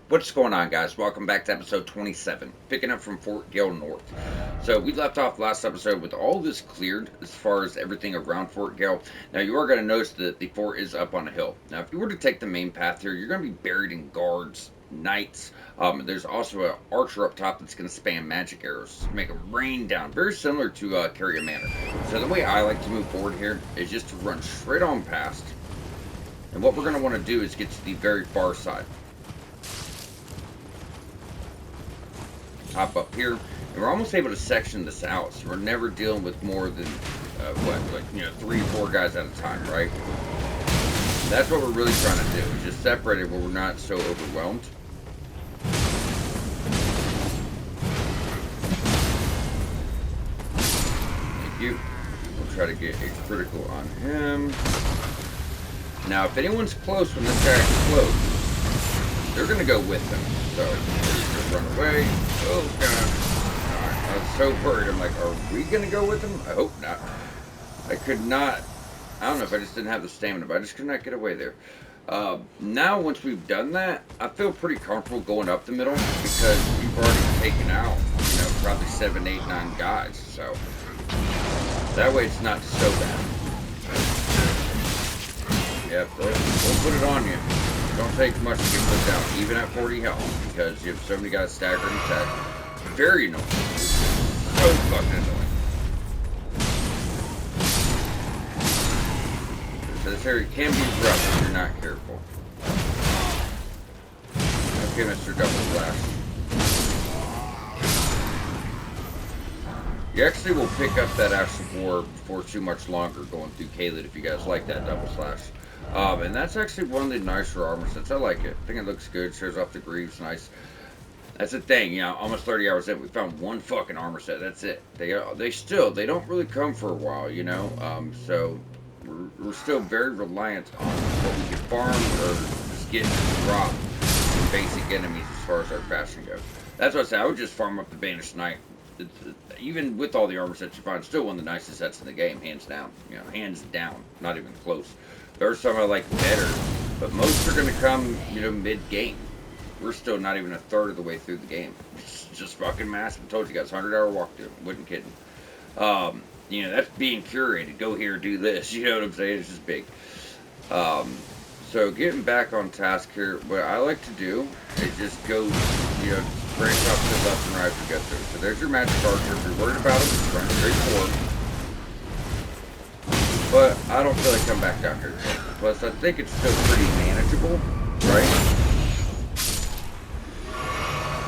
What's going on, guys? Welcome back to episode 27, picking up from Fort Gael North. So, we left off last episode with all this cleared as far as everything around Fort Gael. Now, you are going to notice that the fort is up on a hill. Now, if you were to take the main path here, you're going to be buried in guards, knights. There's also an archer up top that's going to spam magic arrows, make them rain down, very similar to Carrier Manor. So, the way I like to move forward here is just to run straight on past. And what we're going to want to do is get to the very far side. Hop up here, and we're almost able to section this out, so we're never dealing with more than three or four guys at a time, right? That's what we're really trying to do, is just separate it where we're not so overwhelmed. Thank you. We'll try to get a critical on him. Now, if anyone's close when this guy explodes, they're gonna go with him. So, just run away. Oh, God. Alright, I was so worried. I'm like, are we going to go with him? I hope not. I could not. I don't know if I just didn't have the stamina, but I just could not get away there. Now, once we've done that, I feel pretty comfortable going up the middle because we've already taken out, probably 7, 8, 9 guys. So, that way it's not so bad. Yep, we'll put it on you. Don't take much to get put down, even at 40 health, because you have so many guys staggered and attack. Very annoying. So fucking annoying. So this area can be rough if you're not careful. Okay, Mr. Double Flash. You actually will pick up that Ash of War before too much longer going through Caelid if you guys like that Double Slash. And that's actually one of the nicer armor sets. I like it. I think it looks good. Shows off the greaves. Nice. That's the thing. Almost 30 hours in, we found one fucking armor set. That's it. They don't really come for a while, So we're still very reliant on what we can farm or just get dropped from basic enemies as far as our fashion goes. That's what I say. I would just farm up the Banished Knight. Even with all the armor sets you find, still one of the nicest sets in the game, hands down. Hands down. Not even close. There's some I like better, but most are going to come, mid-game. We're still not even a third of the way through the game. It's just fucking massive. I told you guys, 100-hour walkthrough. Wasn't kidding. That's being curated. Go here, do this. You know what I'm saying? It's just big. So getting back on task here, what I like to do is just go, branch off to the left and right as we get through. So there's your magic archer. If you're worried about it, just run straight forward. But I don't feel like coming back down here. Plus, I think it's still pretty manageable, right?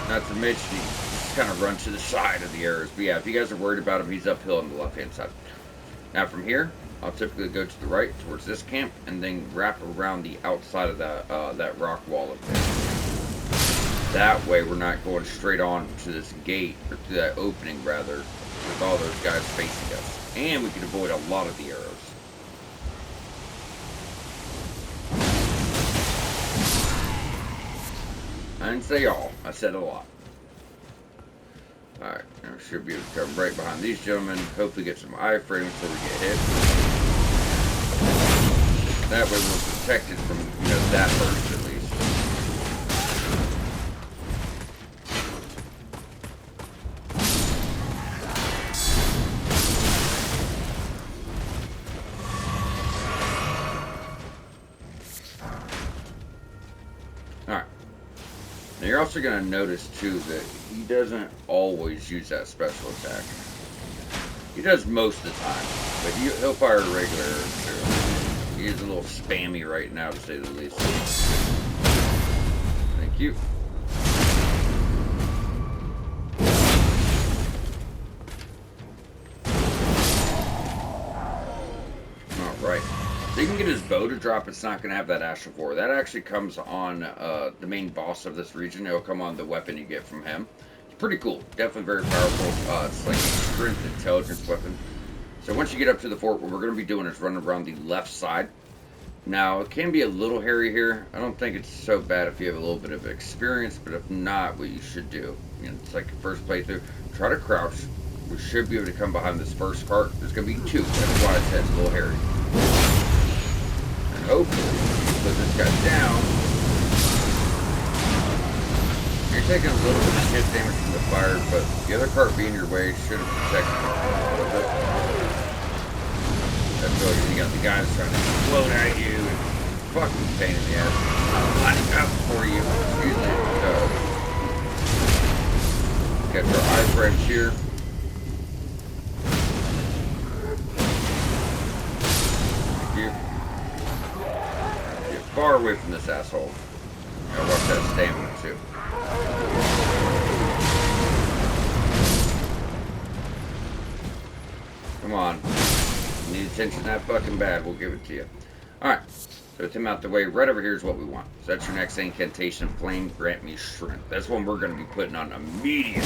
Not to mention, you just kind of run to the side of the arrows. But yeah, if you guys are worried about him, he's uphill on the left-hand side. Now from here, I'll typically go to the right towards this camp, and then wrap around the outside of that rock wall up there. That way, we're not going straight on to this gate, or to that opening, rather, with all those guys facing us. And we can avoid a lot of the arrows. I didn't say all. I said a lot. Alright, I should be able to come right behind these gentlemen. Hopefully get some iframe before we get hit. That way we're protected from, that burst at least. Alright. Now you're also going to notice too that he doesn't always use that special attack. He does most of the time, but he'll fire a regular arrow too. He is a little spammy right now, to say the least. Thank you. Alright. So you can get his bow to drop. It's not going to have that Ash of War. That actually comes on the main boss of this region. It'll come on the weapon you get from him. It's pretty cool. Definitely very powerful. It's like a strength intelligence weapon. So once you get up to the fort, what we're going to be doing is running around the left side. Now, it can be a little hairy here. I don't think it's so bad if you have a little bit of experience, but if not, what you should do, it's like your first playthrough, try to crouch. We should be able to come behind this first cart. There's going to be two. That's why I said it's a little hairy. And hopefully, put this guy down. taking a little bit of shit damage from the fire, but the other cart being your way should have protected you a little bit. That's really, you got the guys trying to explode at you, and fucking pain in the ass. Lining up for you. Usually it does. Got your iframes here. Get far away from this asshole. Gotta watch that stamina too. Come on. You need attention that fucking bad, we'll give it to you. Alright. So with him out the way, right over here is what we want. So that's your next incantation, Flame Grant Me Strength. That's one we're going to be putting on immediately.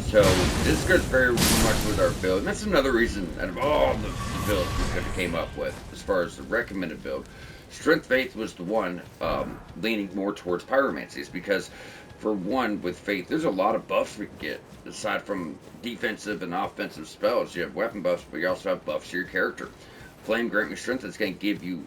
So this goes very much with our build. And that's another reason out of all the builds we came up with, as far as the recommended build, Strength Faith was the one leaning more towards Pyromancies, because for one, with Faith, there's a lot of buffs we can get. Aside from defensive and offensive spells, you have weapon buffs, but you also have buffs to your character. Flame Grant Me Strength is going to give you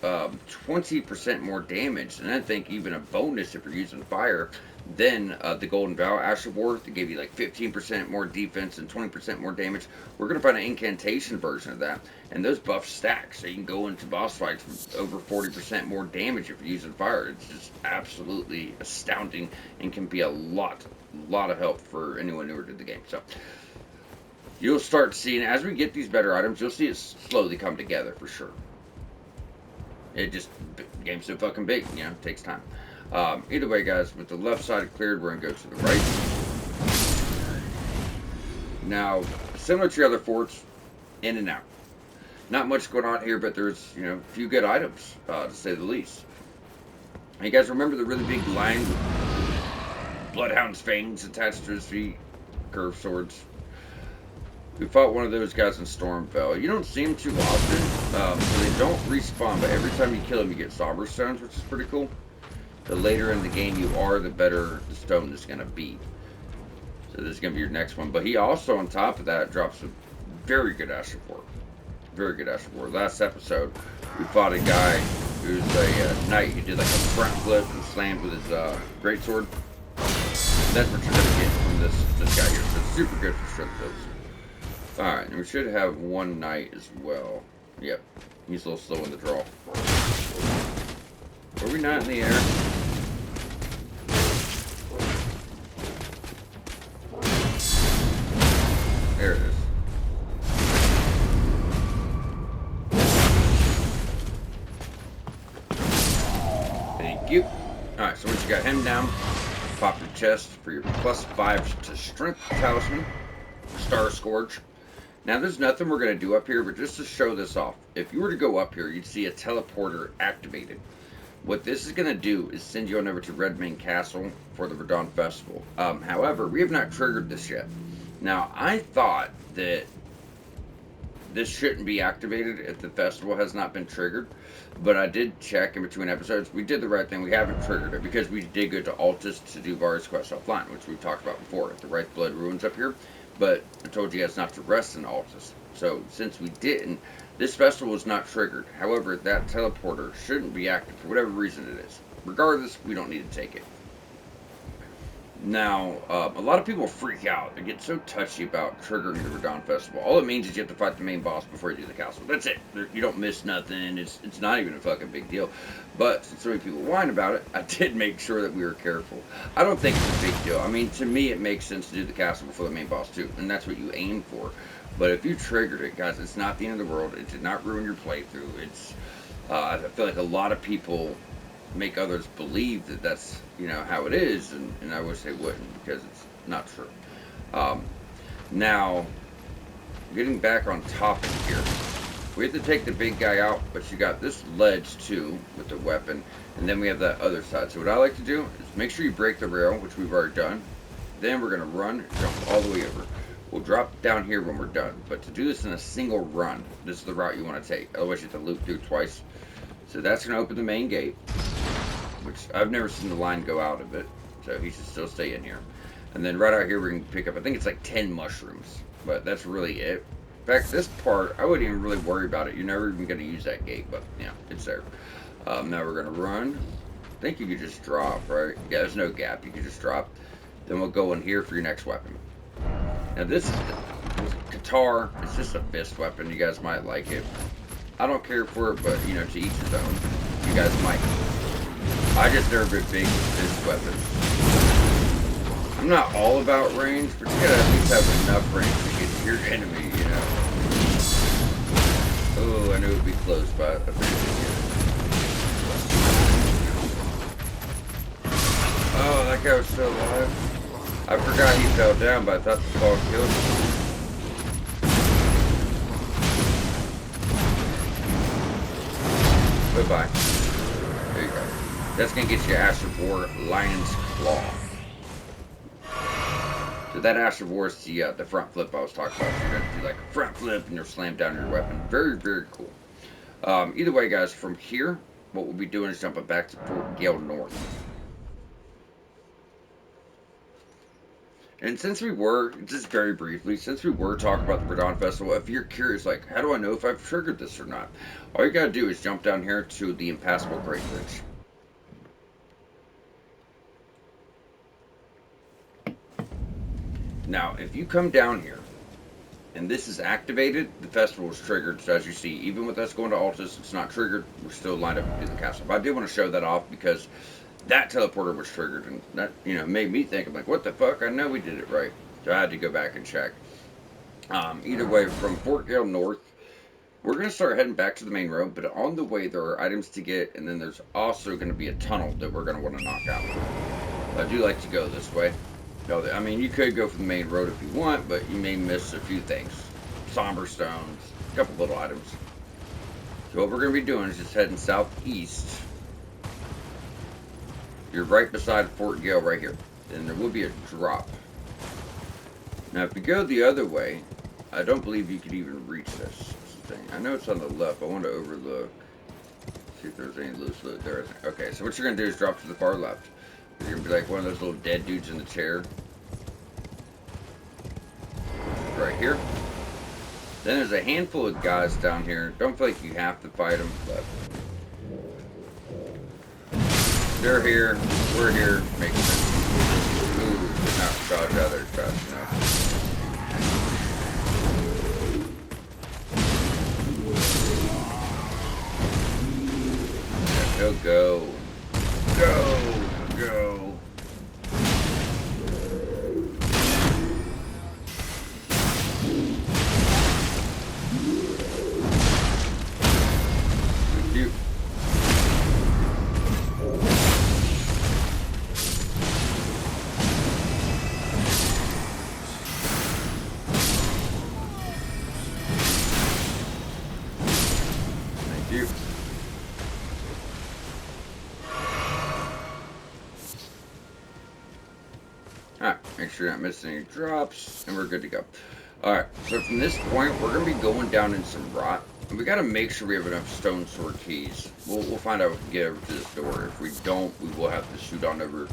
20% more damage, and I think even a bonus if you're using fire. Then the Golden Vow Ash of War, to give you like 15% more defense and 20% more damage. We're going to find an incantation version of that, and those buffs stack, so you can go into boss fights with over 40% more damage if you're using fire. It's just absolutely astounding and can be a lot of help for anyone newer to the game. So you'll start seeing, as we get these better items, you'll see it slowly come together for sure. It just, the game's so fucking big, you know, it takes time. Either way, guys, with the left side cleared, we're going to go to the right. Now, similar to your other forts, in and out. Not much going on here, but there's, you know, a few good items, to say the least. And you guys remember the really big lion with Bloodhound's fangs attached to his feet? Curved swords. We fought one of those guys in Stormfell. You don't see them too often, so they don't respawn, but every time you kill them, you get Somber Stones, which is pretty cool. The later in the game you are, the better the stone is going to be. So this is going to be your next one. But he also, on top of that, drops a very good Ash of War. Very good Ash of War. Last episode, we fought a guy who's a knight who did like a front flip and slammed with his greatsword. That's what you're going to get from this guy here. So it's super good for strength builds. Alright, and we should have one knight as well. Yep, he's a little slow in the draw. Are we not in the air? There it is. Thank you. Alright, so once you got him down, pop your chest for your +5 to strength talisman, Star Scourge. Now there's nothing we're going to do up here, but just to show this off, if you were to go up here, you'd see a teleporter activated. What this is going to do is send you on over to Redmane Castle for the Verdun Festival. However, we have not triggered this yet. Now, I thought that this shouldn't be activated if the festival has not been triggered, but I did check in between episodes. We did the right thing. We haven't triggered it because we did go to Altus to do Various Quests offline, which we've talked about before at the Right Blood Ruins up here. But I told you guys not to rest in Altus. So since we didn't, this festival is not triggered. However, that teleporter shouldn't be active for whatever reason it is. Regardless, we don't need to take it. Now, a lot of people freak out. They get so touchy about triggering the Verdun Festival. All it means is you have to fight the main boss before you do the castle. That's it. You don't miss nothing. It's not even a fucking big deal. But since so many people whine about it, I did make sure that we were careful. I don't think it's a big deal. I mean, to me, it makes sense to do the castle before the main boss too, and that's what you aim for. But if you triggered it, guys, it's not the end of the world. It did not ruin your playthrough. It's I feel like a lot of people make others believe that that's, you know, how it is, and I wish they wouldn't, because it's not true. Now, getting back on topic here, we have to take the big guy out, but you got this ledge too with the weapon, and then we have that other side. So what I like to do is make sure you break the rail, which we've already done. Then we're going to run, jump all the way over. We'll drop down here when we're done, but to do this in a single run, this is the route you want to take. Otherwise you have to loop through twice. So that's going to open the main gate, which I've never seen the line go out of it, so he should still stay in here. And then right out here we can pick up, I think it's like 10 mushrooms, but that's really it. In fact, this part, I wouldn't even really worry about it. You're never even going to use that gate, but, you know, it's there. Now we're going to run, think you could just drop, right? Yeah, there's no gap. You could just drop. Then we'll go in here for your next weapon. Now this is the guitar. It's just a fist weapon. You guys might like it. I don't care for it, but, you know, to each his own. You guys might. I just never been big with fist weapons. I'm not all about range, but you gotta at least have enough range to get to your enemy, you know. Oh, I knew it would be close, but I figured it. Oh, that guy was still alive. I forgot he fell down, but I thought the fall killed him. Bye-bye. There you go. That's going to get you Ash of War, Lion's Claw. So that Ash of War is the front flip I was talking about. So you're going to do like a front flip and you'll slam down your weapon. Very, very cool. Either way, guys, from here, what we'll be doing is jumping back to Fort Gael North. And since we were, just very briefly, since we were talking about the Verdun Festival, if you're curious, like, how do I know if I've triggered this or not? All you gotta do is jump down here to the Impassable Great Bridge. Now, if you come down here, and this is activated, the festival is triggered. So as you see, even with us going to Altus, it's not triggered. We're still lined up to do the castle. But I did want to show that off because that teleporter was triggered, and that, you know, made me think, I'm like, what the fuck? I know we did it right. So I had to go back and check. Either way, from Fort Gael North, we're going to start heading back to the main road, but on the way there are items to get, and then there's also going to be a tunnel that we're going to want to knock out. But I do like to go this way. I mean, you could go for the main road if you want, but you may miss a few things. Somber stones, a couple little items. So what we're going to be doing is just heading southeast. You're right beside Fort Gael right here. And there will be a drop. Now, if you go the other way, I don't believe you could even reach this thing. I know it's on the left. I want to overlook. See if there's any loose loot. There isn't. Okay, so what you're going to do is drop to the far left. You're going to be like one of those little dead dudes in the chair. Right here. Then there's a handful of guys down here. Don't feel like you have to fight them, but they're here. We're here. Makes sense. Ooh, did not dodge out of their trash enough. Go. Go. Cute. Thank you. Alright, make sure you're not missing any drops, and we're good to go. Alright, so from this point, we're going to be going down in some rot. And we got to make sure we have enough stone sword keys. We'll find out if we can get over to this door. If we don't, we will have to shoot on over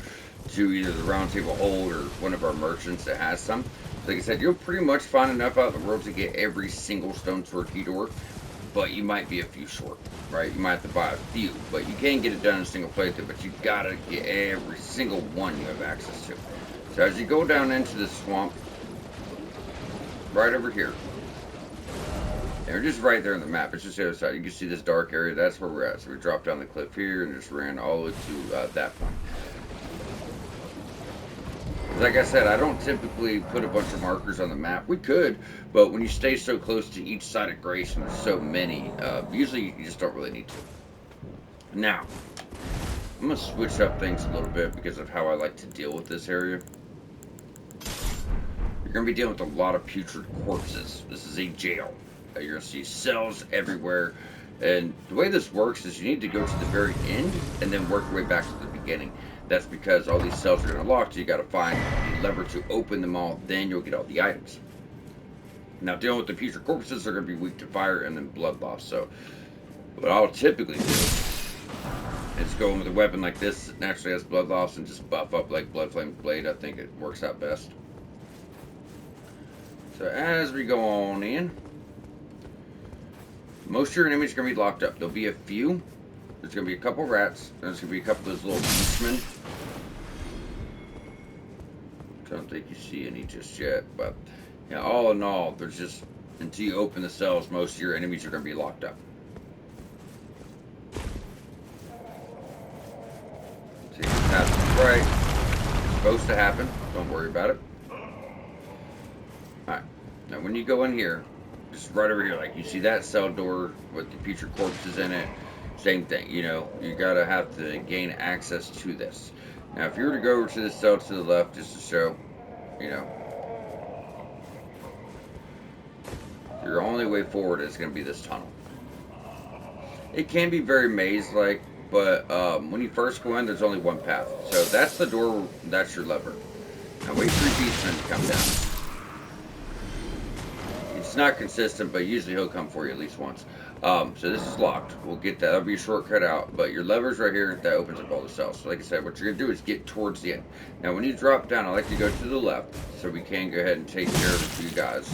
to either the Round Table Hold or one of our merchants that has some. Like I said, you'll pretty much find enough out in the world to get every single stone sword key door. But you might be a few short, right? You might have to buy a few. But you can get it done in a single playthrough. But you got to get every single one you have access to. So as you go down into the swamp, right over here, and we're just right there on the map, it's just the other side, you can see this dark area, that's where we're at. So we dropped down the cliff here and just ran all the way to that point. Like I said, I don't typically put a bunch of markers on the map. We could, but when you stay so close to each side of Grace, and there's so many, usually you just don't really need to. Now, I'm going to switch up things a little bit because of how I like to deal with this area. You're going to be dealing with a lot of putrid corpses. This is a jail. You're going to see cells everywhere. And the way this works is you need to go to the very end and then work your way back to the beginning. That's because all these cells are going to lock, so you got to find the lever to open them all, then you'll get all the items. Now, dealing with the putrid corpses, they're going to be weak to fire and then blood loss. So, what I'll typically do is go in with a weapon like this that naturally has blood loss and just buff up like Blood Flame Blade. I think it works out best. So as we go on in, most of your enemies are going to be locked up. There'll be a few There's going to be a couple rats. There's going to be a couple of those little beastmen. Don't think you see any just yet, but yeah, all in all, there's just, until you open the cells, most of your enemies are going to be locked up. See if it happens right. It's supposed to happen. Don't worry about it. Alright. Now, when you go in here, just right over here, like you see that cell door with the future corpses in it, same thing. You know, you got to have to gain access to this. Now, if you were to go over to the cell to the left, just to show, you know, your only way forward is going to be this tunnel. It can be very maze-like, but when you first go in, there's only one path. So that's the door, that's your lever. Now wait for your beastman to come down. It's not consistent, but usually he'll come for you at least once. So this is locked. We'll get that. That'll be a shortcut out. But your lever's right here. That opens up all the cells. So like I said, what you're going to do is get towards the end. Now, when you drop down, I like to go to the left so we can go ahead and take care of a few guys.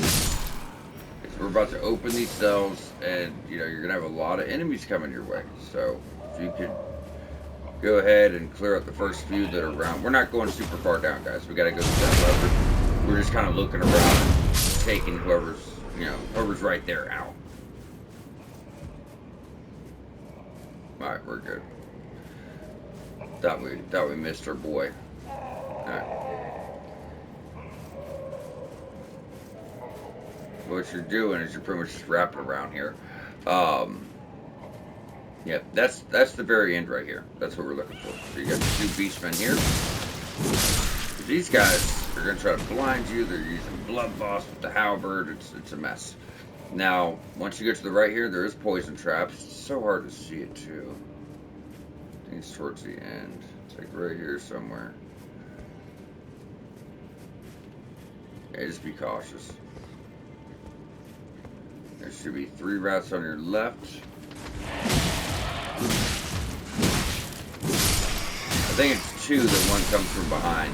Because we're about to open these cells, and, you know, you're going to have a lot of enemies coming your way. So if you could go ahead and clear up the first few that are around. We're not going super far down, guys. We got to go to that lever. We're just kind of looking around and taking whoever's, you know, whoever's right there out. Alright, we're good. Thought we missed our boy. Alright. What you're doing is you're pretty much just wrapping around here. Yep, that's the very end right here. That's what we're looking for. So you got the two beastmen here. These guys are going to try to blind you. They're using blood loss with the halberd. It's a mess. Now, once you get to the right here, there is poison traps. It's so hard to see it, too. I think it's towards the end. It's like right here somewhere. Yeah, just be cautious. There should be 3 rats on your left. I think it's 2 that one comes from behind.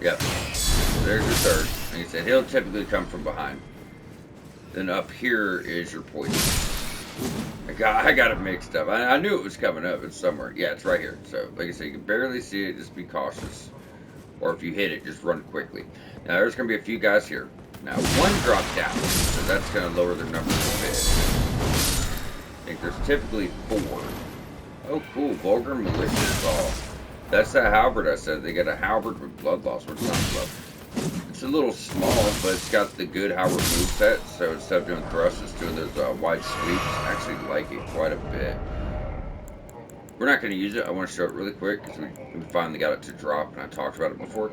Yep. There's your third. Like I said, he'll typically come from behind. Then up here is your poison. I got it mixed up. I knew it was coming up. It's somewhere. Yeah, it's right here. So, like I said, you can barely see it. Just be cautious. Or if you hit it, just run quickly. Now, there's going to be a few guys here. Now, one dropped down. So that's going to lower their numbers a bit. I think there's typically 4. Oh, cool. Vulgar Malicious Ball. That's that halberd I said. They got a halberd with blood loss. What's not blood? It's a little small, but it's got the good halberd moveset. So instead of doing thrusts, it's doing those wide sweeps. I actually like it quite a bit. We're not going to use it. I want to show it really quick because we finally got it to drop, and I talked about it before.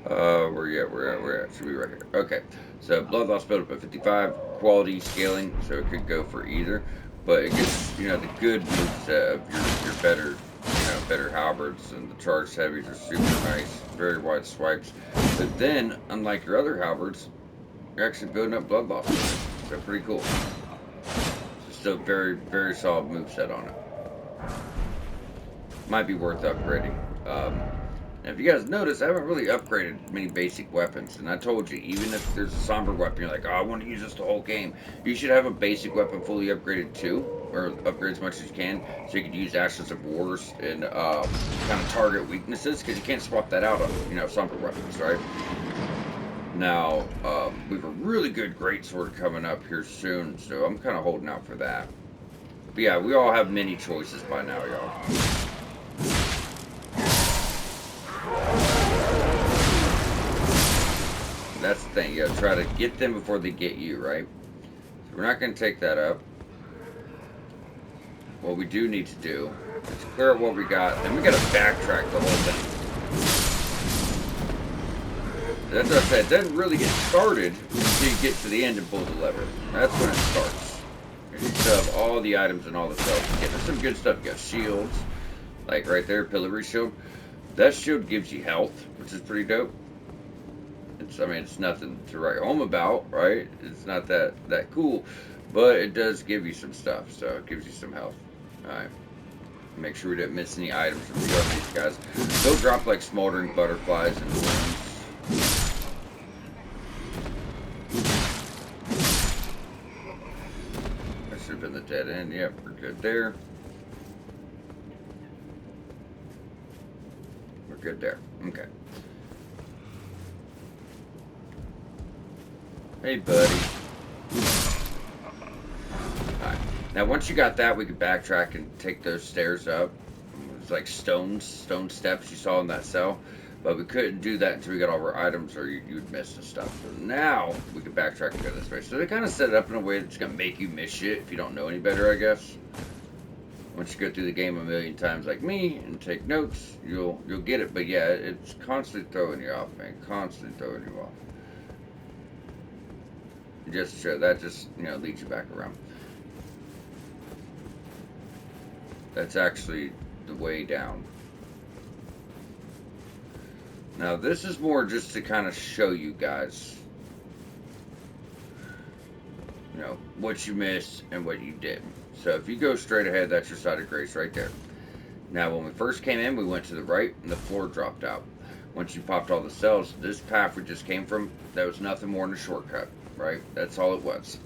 Where you at? We're at. Should be right here. Okay. So blood loss build up at 55. Quality scaling, so it could go for either. But it gets, you know, the good moveset of your better, you know, better halberds, and the charged heavies are super nice, very wide swipes. But then, unlike your other halberds, you're actually building up blood loss. So pretty cool. Just a very, very solid moveset on it. Might be worth upgrading. If you guys notice, I haven't really upgraded many basic weapons. And I told you, even if there's a somber weapon, you're like, oh, I want to use this the whole game. You should have a basic weapon fully upgraded too. Or upgrade as much as you can. So you could use Ashes of Wars and kind of target weaknesses. Because you can't swap that out on, you know, somber weapons, right? Now, we have a really good greatsword coming up here soon. So I'm kind of holding out for that. But yeah, we all have many choices by now, y'all. That's the thing, you gotta try to get them before they get you, right? So we're not gonna take that up. What we do need to do is clear up what we got, then we gotta backtrack the whole thing. That's what I said, it doesn't really get started until you get to the end and pull the lever. That's when it starts. You still have all the items and all the stuff. Yeah, there's some good stuff. You got shields, like right there, pillory shield. That shield gives you health, which is pretty dope. I mean, it's nothing to write home about, right? It's not that cool, but it does give you some stuff, so it gives you some health. Alright. Make sure we didn't miss any items from these guys. They'll drop like smoldering butterflies and worms. That should have been the dead dead end. Yep, we're good there. We're good there. Okay. Hey, buddy. Alright. Now, once you got that, we could backtrack and take those stairs up. It's like stone steps you saw in that cell. But we couldn't do that until we got all of our items, or you'd miss the stuff. So now we can backtrack and go this way. So they kind of set it up in a way that's gonna make you miss shit if you don't know any better, I guess. Once you go through the game a million times like me and take notes, you'll get it. But yeah, it's constantly throwing you off, man. Constantly throwing you off. Just to show that, just leads you back around. That's actually the way down. Now this is more just to kind of show you guys, what you missed and what you did. So if you go straight ahead, that's your side of grace right there. Now when we first came in, we went to the right and the floor dropped out. Once you popped all the cells, this path we just came from, that was nothing more than a shortcut, right? That's all it was.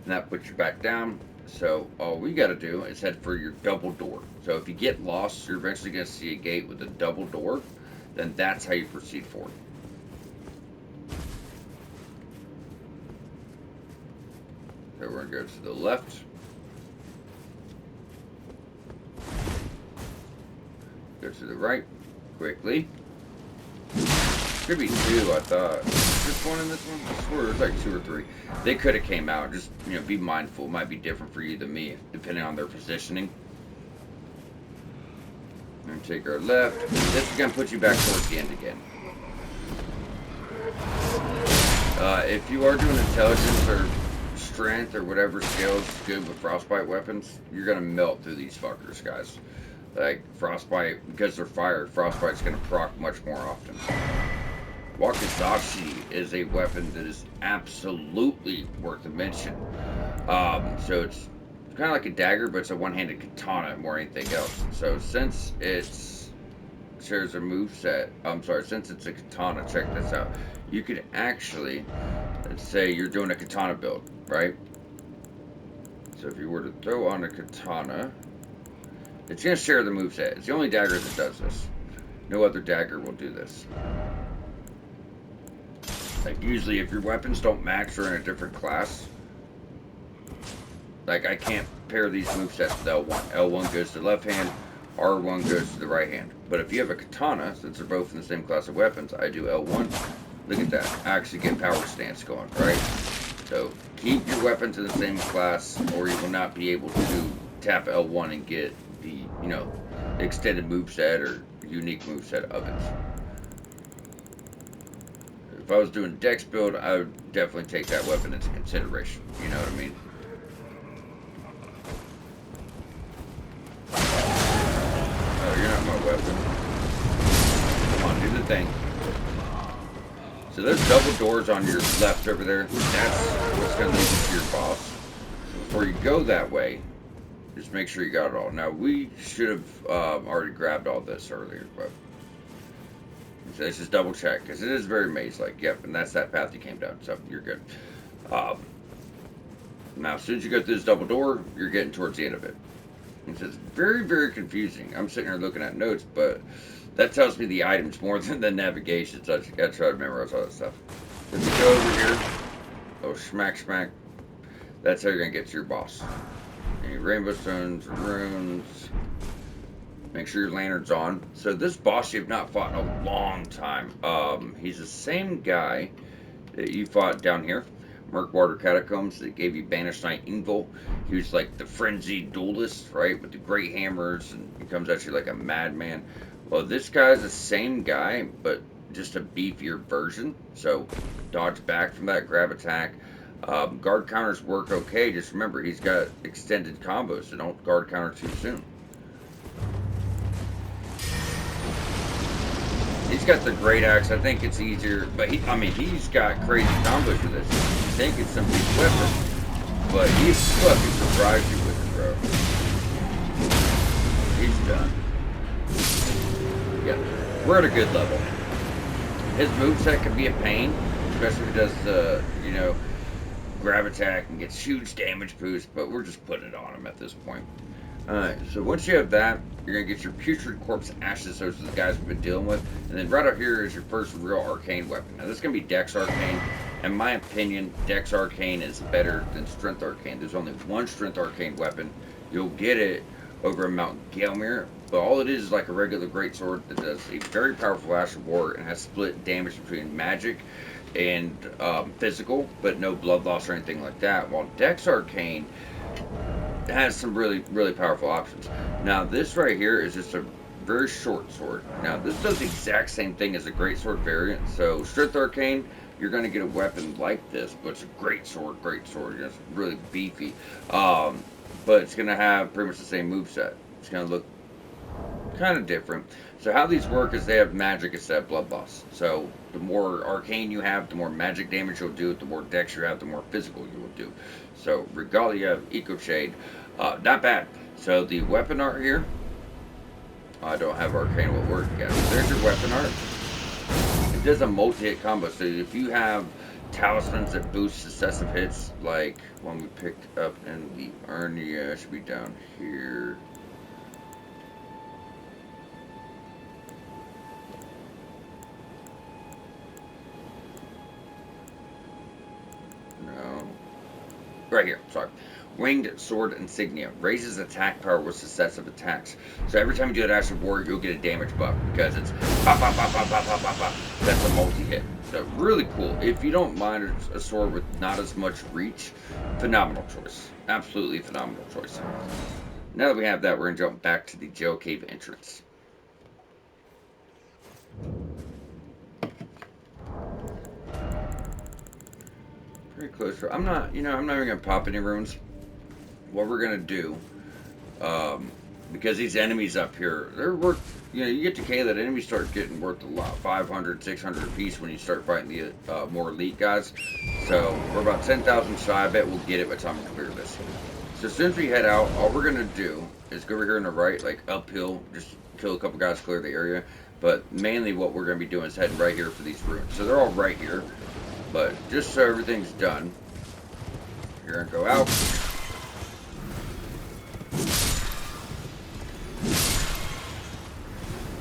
And that puts you back down. So all we got to do is head for your double door. So if you get lost, you're eventually going to see a gate with a double door. Then that's how you proceed forward. So we're going to go to the left. Go to the right quickly. Could be two, I thought. Just one in this one? I swear there's like 2 or 3. They could have came out. Just, be mindful. It might be different for you than me, depending on their positioning. And take our left. This is going to put you back towards the end again. If you are doing intelligence or strength or whatever skills is good with frostbite weapons, you're going to melt through these fuckers, guys. Like, frostbite, because they're fire, frostbite's going to proc much more often. Wakizashi is a weapon that is absolutely worth a mention. So it's kind of like a dagger, but it's a one-handed katana more than anything else. So since it shares a moveset, since it's a katana, check this out. You could actually, let's say you're doing a katana build, right? So if you were to throw on a katana, it's going to share the moveset. It's the only dagger that does this. No other dagger will do this. Like usually if your weapons don't match or in a different class, like I can't pair these movesets with L1. L1 goes to the left hand, R1 goes to the right hand. But if you have a katana, since they're both in the same class of weapons, I do L1. Look at that. I actually get power stance going, right? So keep your weapons in the same class or you will not be able to tap L1 and get the, extended moveset or unique moveset of it. If I was doing dex build, I would definitely take that weapon into consideration. You know what I mean? Oh, you're not my weapon. Come on, do the thing. So there's double doors on your left over there. That's what's going to lead you to your boss. So before you go that way, just make sure you got it all. Now, we should have already grabbed all this earlier, but so let's just double check, because it is very maze-like. Yep, and that's that path you came down, so you're good. Now, as soon as you go through this double door, you're getting towards the end of it. And so it's very, very confusing. I'm sitting here looking at notes, but that tells me the items more than the navigation, so I gotta try to memorize all that stuff. If you go over here, oh, smack, that's how you're gonna get to your boss. Any rainbow stones, runes. Make sure your lantern's on. So this boss you've not fought in a long time. He's the same guy that you fought down here, Murkwater Catacombs, that gave you Banished Knight Ingval. He was like the frenzied duelist, right, with the great hammers, and he comes at you like a madman. Well, this guy's the same guy, but just a beefier version. So dodge back from that grab attack. Guard counters work okay. Just remember, he's got extended combos, so don't guard counter too soon. He's got the great axe. I think it's easier, but he's got crazy combos with this. You think it's some big weapon, but he's fucking surprised you with it, bro. He's done. Yeah, we're at a good level. His moveset can be a pain, especially if he does the, grab attack and gets huge damage boost, but we're just putting it on him at this point. Alright, so once you have that, you're going to get your Putrid Corpse Ashes. Those are the guys we've been dealing with. And then right up here is your first real arcane weapon. Now this is going to be Dex Arcane. In my opinion, Dex Arcane is better than Strength Arcane. There's only one Strength Arcane weapon. You'll get it over in Mount Gaelmere, but all it is like a regular greatsword that does a very powerful Ash of War and has split damage between magic and physical, but no blood loss or anything like that. While Dex Arcane has some really powerful options. Now this right here is just a very short sword. Now this does the exact same thing as a greatsword variant. So Strength Arcane, you're going to get a weapon like this, but it's a great sword. It's really beefy. But it's going to have pretty much the same moveset. It's going to look kind of different. So how these work is they have magic instead of blood loss. So the more arcane you have, the more magic damage you'll do. The more dex you have, the more physical you will do. So regardless, you have Eco Shade. Not bad. So the weapon art here, I don't have arcane will work yet. So there's your weapon art. It does a multi-hit combo. So if you have talismans that boost successive hits, like one we picked up in the Arnia, should be down here. No. Right here, sorry. Winged Sword Insignia. Raises attack power with successive attacks. So every time you do an Ash of War, you'll get a damage buff because it's pop, pop, pop, pop, pop, pop, pop, pop. That's a multi-hit. So really cool. If you don't mind a sword with not as much reach, phenomenal choice. Absolutely phenomenal choice. Now that we have that, we're going to jump back to the Gaol Cave entrance. Pretty close. I'm not even going to pop any runes. What we're going to do, because these enemies up here, they're worth, you get to Caelid, enemies start getting worth a lot, 500, 600 a piece when you start fighting the more elite guys. So we're about 10,000 shy. I bet we'll get it by the time we clear this. So as soon as we head out, all we're going to do is go over here on the right, like uphill, just kill a couple guys, clear the area. But mainly what we're going to be doing is heading right here for these runes. So they're all right here. But just so everything's done, you're going to go out.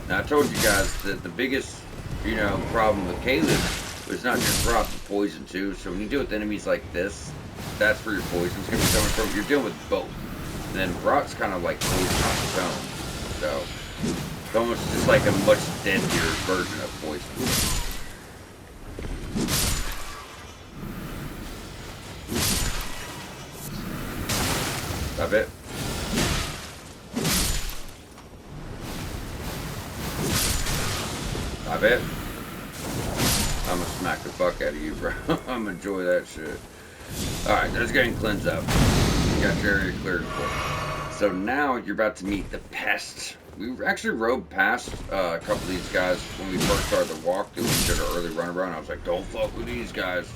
Now I told you guys that the biggest, problem with Caelid was not just Rot, but poison too. So when you deal with enemies like this, that's where your poison's going to be coming from. You're dealing with both. And then Rot's kind of like poison on its own. So it's almost just like a much deadlier version of poison. Stop it. Stop it. I'm gonna smack the fuck out of you, bro. I'm gonna enjoy that shit. Alright, that's getting cleansed up. You got your area cleared for. So now you're about to meet the pests. We actually rode past a couple of these guys when we first started the walk. We did our early run around. I was like, don't fuck with these guys.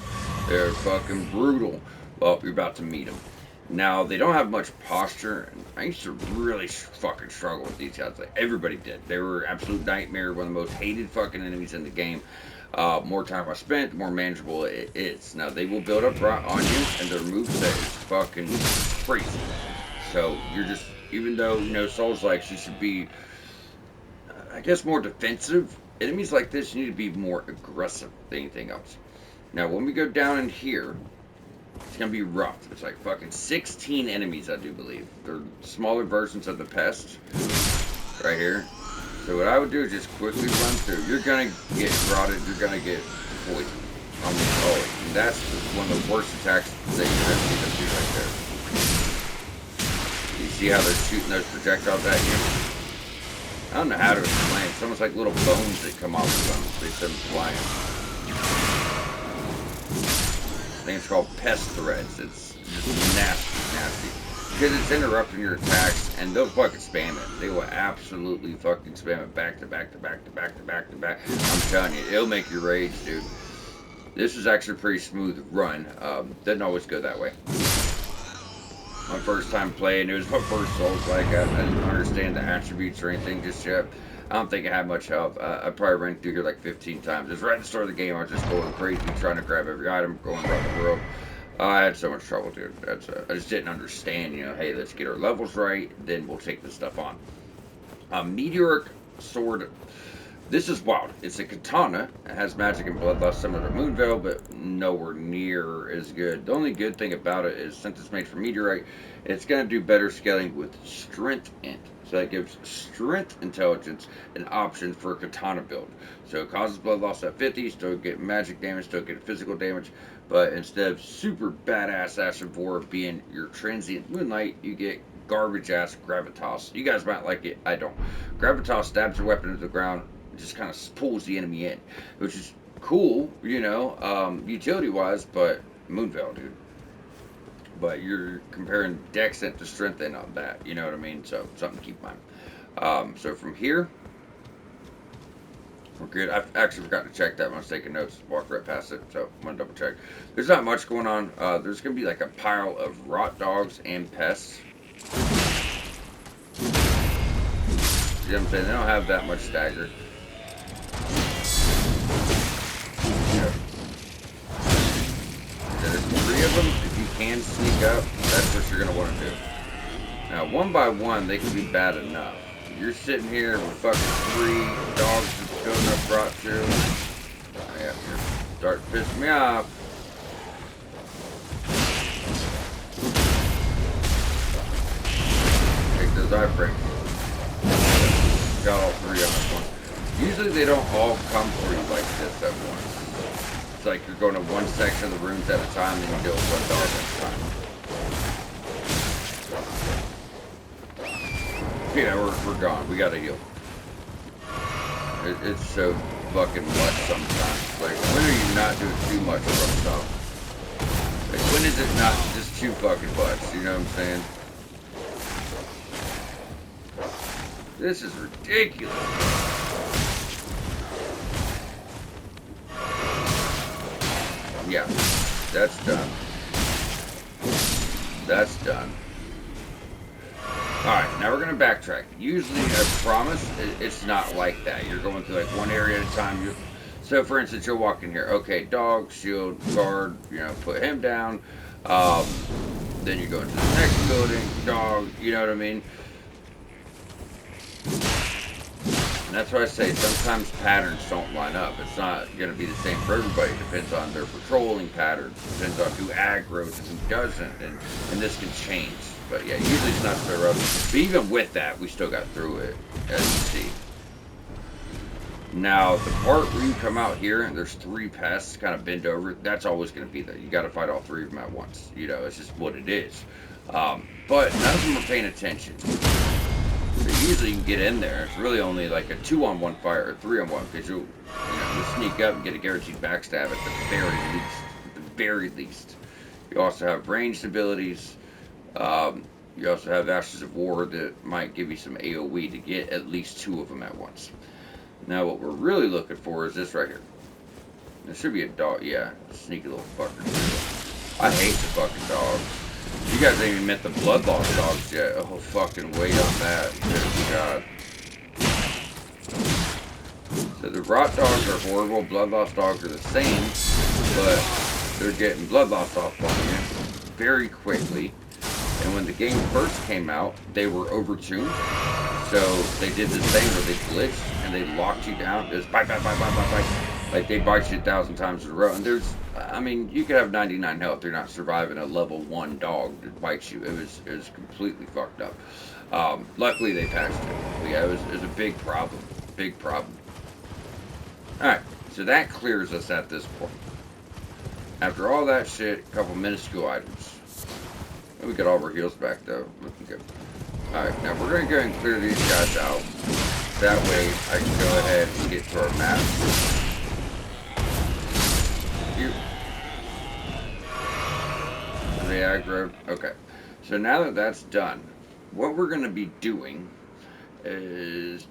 They're fucking brutal. Well, you're about to meet them. Now, they don't have much posture, and I used to really fucking struggle with these guys. Like, everybody did. They were absolute nightmare, one of the most hated fucking enemies in the game. More time I spent, the more manageable it is. Now, they will build up right on you, and their moveset is fucking crazy. So, you're just, even though, Souls-likes, you should be, I guess, more defensive. Enemies like this, you need to be more aggressive than anything else. Now, when we go down in here, it's going to be rough. It's like fucking 16 enemies, I do believe. They're smaller versions of the pests. Right here. So what I would do is just quickly run through. You're going to get rotted. You're going to get poisoned. Almost always. And that's one of the worst attacks that you ever see them do right there. You see how they're shooting those projectiles at you? I don't know how to explain. It's almost like little bones that come off of them. They send them flying. I think it's called pest threads. It's just nasty. Because it's interrupting your attacks, and they'll fucking spam it. They will absolutely fucking spam it back to back to back to back to back to back. I'm telling you, it'll make you rage, dude. This is actually a pretty smooth run. Doesn't always go that way. My first time playing, it was my first Souls-like. I didn't understand the attributes or anything just yet. I don't think I had much health. I probably ran through here like 15 times. It was right at the start of the game. I was just going crazy, trying to grab every item, going around the world. I had so much trouble, dude. I just didn't understand, you know, hey, let's get our levels right, then we'll take this stuff on. Meteoric Sword. This is wild. It's a katana. It has magic and bloodlust similar to Moonveil, but nowhere near as good. The only good thing about it is since it's made from meteorite, it's going to do better scaling with strength int. So that gives strength intelligence an option for a katana build. So it causes blood loss at 50, still get magic damage, still get physical damage, but instead of super badass Ash of War being your transient Moonlight, you get garbage ass Gravitas. You guys might like it, I don't. Gravitas stabs your weapon into the ground, just kind of pulls the enemy in, which is cool, you know, utility wise, but Moonveil, dude. But you're comparing Dex int to Strength int on that, you know what I mean? So something to keep in mind. So from here, we're good. I actually forgot to check that when I was taking notes. Walked right past it, so I'm gonna double check. There's not much going on. There's gonna be like a pile of rot dogs and pests. You know what I'm saying? They don't have that much stagger. There's 3 of them. If you can sneak up, that's what you're going to want to do. Now, one by one, they can be bad enough. You're sitting here with fucking 3 dogs that's filling up rot too. Yeah, you're starting to piss me off. Take those eye breaks. Got all 3 of them at once. Usually they don't all come for you like this at once. It's like you're going to one section of the rooms at a time, and you do it one dog at a time. Yeah, we're gone. We gotta heal. It's so fucking much sometimes. Like, when are you not doing too much from stuff? Like, when is it not just too fucking much? You know what I'm saying? This is ridiculous. Yeah, that's done. That's done. Alright, now we're going to backtrack. Usually, I promise, it's not like that. You're going through like one area at a time. So, for instance, you'll walk in here. Okay, dog, shield, guard, you know, put him down. Then you go into the next building, dog, you know what I mean? And that's why I say sometimes patterns don't line up. It's not going to be the same for everybody. It depends on their patrolling patterns. It depends on who aggroes and who doesn't. And this can change. But yeah, usually it's not so rough. But even with that, we still got through it, as you see. Now, the part where you come out here and there's 3 pests kind of bend over, that's always going to be there. You got to fight all 3 of them at once. You know, it's just what it is. But none of them are paying attention. So usually you can get in there. It's really only like a 2-on-1 fight or 3-on-1 because you'll sneak up and get a guaranteed backstab at the very least. At the very least. You also have ranged abilities. You also have Ashes of War that might give you some AoE to get at least 2 of them at once. Now what we're really looking for is this right here. There should be a dog. Yeah, sneaky little fucker. I hate the fucking dogs. You guys ain't even met the Bloodlost dogs yet. Oh, fucking wait on that. Good God. So the rot dogs are horrible. Bloodlost dogs are the same, but they're getting Bloodlost off on you very quickly. And when the game first came out, they were overtuned. So they did this thing where they glitched and they locked you down. It was bite, bite, bite, bite, bite, bite. Like they bite you 1,000 times in a row. And there's, I mean, you could have 99 health. You're not surviving a level 1 dog that bites you. It was completely fucked up. Luckily they patched it. But yeah, it was a big problem. Big problem. Alright, so that clears us at this point. After all that shit, a couple minuscule items. We got all of our heals back though. Looking good. Alright, now we're going to go and clear these guys out. That way I can go ahead and get to our map. Are they aggroed? Okay. So now that that's done, what we're going to be doing is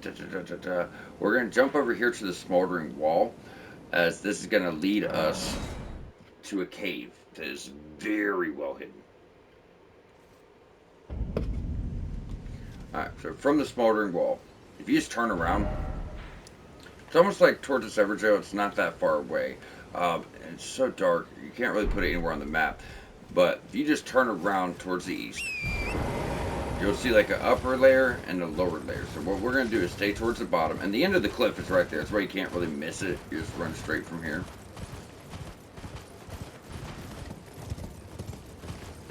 we're going to jump over here to the smoldering wall, as this is going to lead us to a cave that is very well hidden. Alright, so from the smoldering wall, if you just turn around, it's almost like towards the Everjail. It's not that far away. And it's so dark, you can't really put it anywhere on the map. But if you just turn around towards the east, you'll see like an upper layer and a lower layer. So what we're going to do is stay towards the bottom. And the end of the cliff is right there. That's why you can't really miss it. You just run straight from here.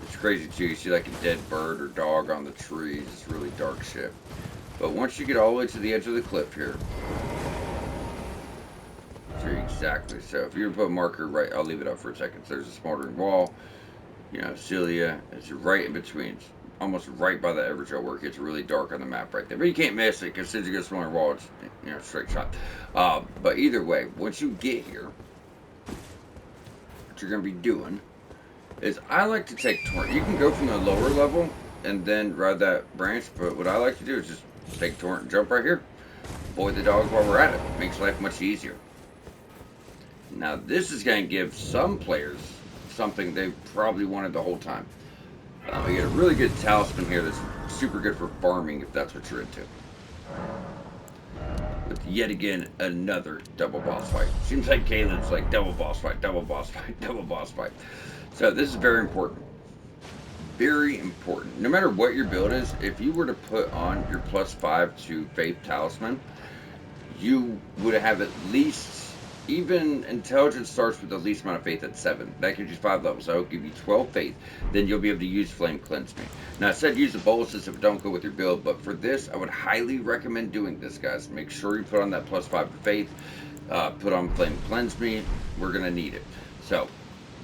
It's crazy too. You see like a dead bird or dog on the trees. It's really dark shit. But once you get all the way to the edge of the cliff here, so exactly. So if you're to put a marker right, I'll leave it up for a second. So there's a smoldering wall. You know, Celia, it's right in between. It's almost right by the average where it gets really dark on the map right there. But you can't miss it because as soon as you get a smaller wall, it's, you know, straight shot. But either way, once you get here, what you're going to be doing is I like to take torrent. You can go from the lower level and then ride that branch, but what I like to do is just take torrent and jump right here. Avoid the dogs while we're at it. Makes life much easier. Now this is going to give some players something they've probably wanted the whole time. We get a really good talisman here that's super good for farming if that's what you're into. With yet again another double boss fight. Seems like Caelid's like double boss fight, double boss fight, double boss fight. So this is very important. Very important. No matter what your build is, if you were to put on your +5 to Faith Talisman, you would have at least, even intelligence starts with the least amount of faith at 7. That gives you 5 levels. So I'll give you 12 faith. Then you'll be able to use Flame Cleanse Me. Now I said use the boluses if it don't go with your build, but for this I would highly recommend doing this, guys. Make sure you put on that +5 to faith. Put on Flame Cleanse Me. We're gonna need it. So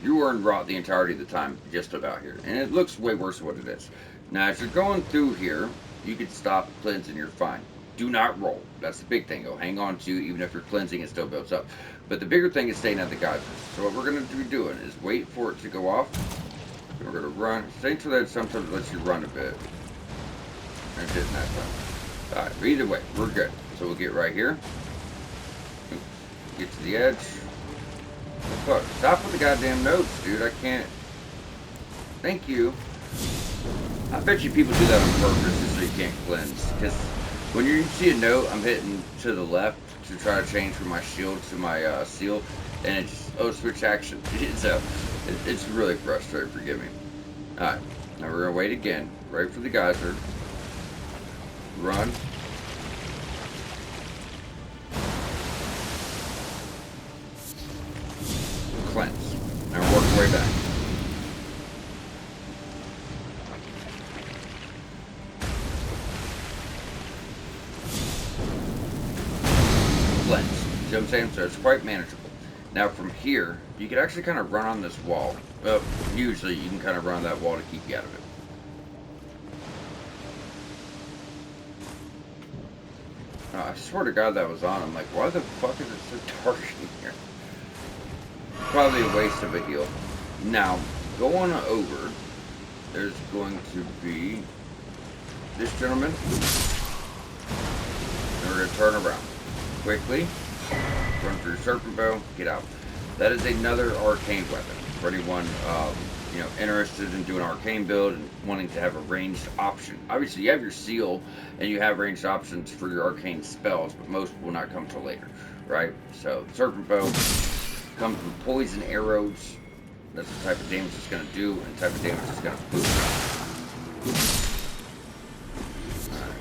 you are in rot the entirety of the time just about here. And it looks way worse than what it is. Now as you're going through here, you can stop, cleanse, and you're fine. Do not roll. That's the big thing. You'll hang on to, even if you're cleansing, it still builds up. But the bigger thing is staying at the geysers. So what we're going to be doing is wait for it to go off. And we're going to run. Stay until that sometimes lets you run a bit. And it didn't that time. Alright, but either way, we're good. So we'll get right here. Get to the edge. Fuck, stop with the goddamn notes, dude. I can't. Thank you. I bet you people do that on purpose just so you can't cleanse. Because when you see a note, I'm hitting to the left to try to change from my shield to my seal, and it's switch action. So it's really frustrating. Forgive me. All right, now we're gonna wait again. Right for the geyser. Run. Cleanse. Now we're working way back. Cleanse. See what I'm saying? So it's quite manageable. Now from here, you can actually kind of run on this wall. Well, usually you can kind of run on that wall to keep you out of it. I swear to God that was on. I'm like, why the fuck is it so dark in here? Probably a waste of a heal. Now, going over, there's going to be this gentleman. And we're going to turn around. Quickly, run through Serpent Bow, get out. That is another arcane weapon for anyone you know, interested in doing an arcane build and wanting to have a ranged option. Obviously, you have your seal and you have ranged options for your arcane spells, but most will not come till later, right? So, Serpent Bow comes with poison arrows. That's the type of damage it's going to do, and the type of damage it's going to boost. Alright,